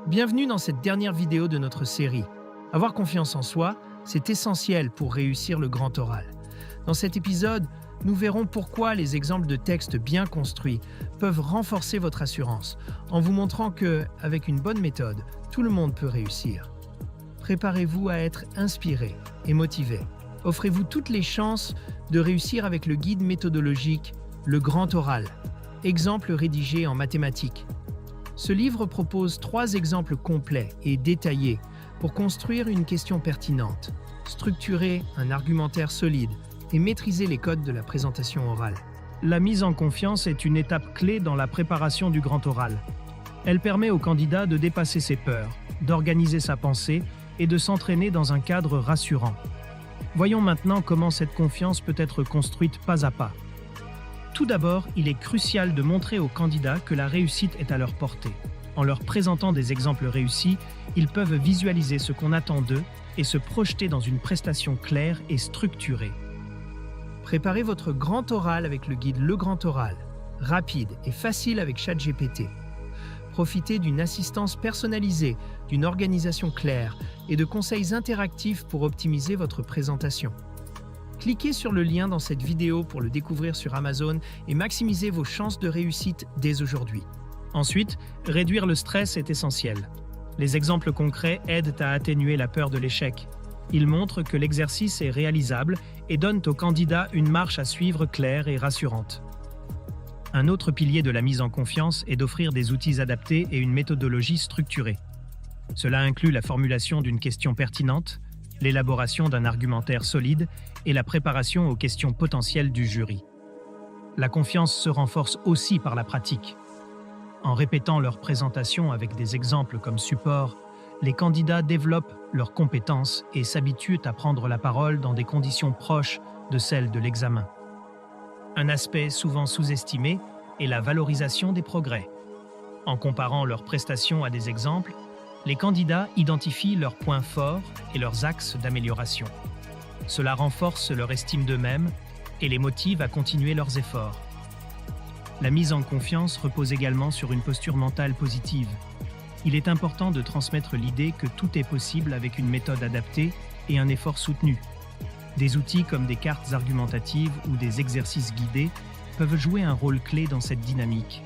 Bienvenue dans cette dernière vidéo de notre série. Avoir confiance en soi, c'est essentiel pour réussir le grand oral. Dans cet épisode, nous verrons pourquoi les exemples de textes bien construits peuvent renforcer votre assurance, en vous montrant que, avec une bonne méthode, tout le monde peut réussir. Préparez-vous à être inspiré et motivé. Offrez-vous toutes les chances de réussir avec le guide méthodologique Le Grand Oral, exemple rédigé en mathématiques. Ce livre propose 3 exemples complets et détaillés pour construire une question pertinente, structurer un argumentaire solide et maîtriser les codes de la présentation orale. La mise en confiance est une étape clé dans la préparation du grand oral. Elle permet au candidat de dépasser ses peurs, d'organiser sa pensée et de s'entraîner dans un cadre rassurant. Voyons maintenant comment cette confiance peut être construite pas à pas. Tout d'abord, il est crucial de montrer aux candidats que la réussite est à leur portée. En leur présentant des exemples réussis, ils peuvent visualiser ce qu'on attend d'eux et se projeter dans une prestation claire et structurée. Préparez votre grand oral avec le guide Le Grand Oral, rapide et facile avec ChatGPT. Profitez d'une assistance personnalisée, d'une organisation claire et de conseils interactifs pour optimiser votre présentation. Cliquez sur le lien dans cette vidéo pour le découvrir sur Amazon et maximisez vos chances de réussite dès aujourd'hui. Ensuite, réduire le stress est essentiel. Les exemples concrets aident à atténuer la peur de l'échec. Ils montrent que l'exercice est réalisable et donnent aux candidats une marche à suivre claire et rassurante. Un autre pilier de la mise en confiance est d'offrir des outils adaptés et une méthodologie structurée. Cela inclut la formulation d'une question pertinente, l'élaboration d'un argumentaire solide et la préparation aux questions potentielles du jury. La confiance se renforce aussi par la pratique. En répétant leur présentation avec des exemples comme support, les candidats développent leurs compétences et s'habituent à prendre la parole dans des conditions proches de celles de l'examen. Un aspect souvent sous-estimé est la valorisation des progrès. En comparant leurs prestations à des exemples, les candidats identifient leurs points forts et leurs axes d'amélioration. Cela renforce leur estime d'eux-mêmes et les motive à continuer leurs efforts. La mise en confiance repose également sur une posture mentale positive. Il est important de transmettre l'idée que tout est possible avec une méthode adaptée et un effort soutenu. Des outils comme des cartes argumentatives ou des exercices guidés peuvent jouer un rôle clé dans cette dynamique.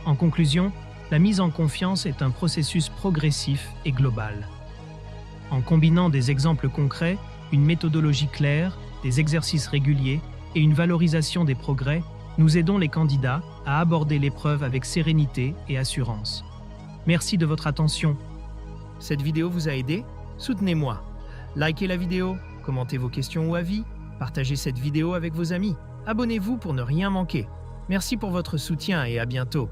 En conclusion, la mise en confiance est un processus progressif et global. En combinant des exemples concrets, une méthodologie claire, des exercices réguliers et une valorisation des progrès, nous aidons les candidats à aborder l'épreuve avec sérénité et assurance. Merci de votre attention. Cette vidéo vous a aidé? Soutenez-moi. Likez la vidéo, commentez vos questions ou avis, partagez cette vidéo avec vos amis. Abonnez-vous pour ne rien manquer. Merci pour votre soutien et à bientôt.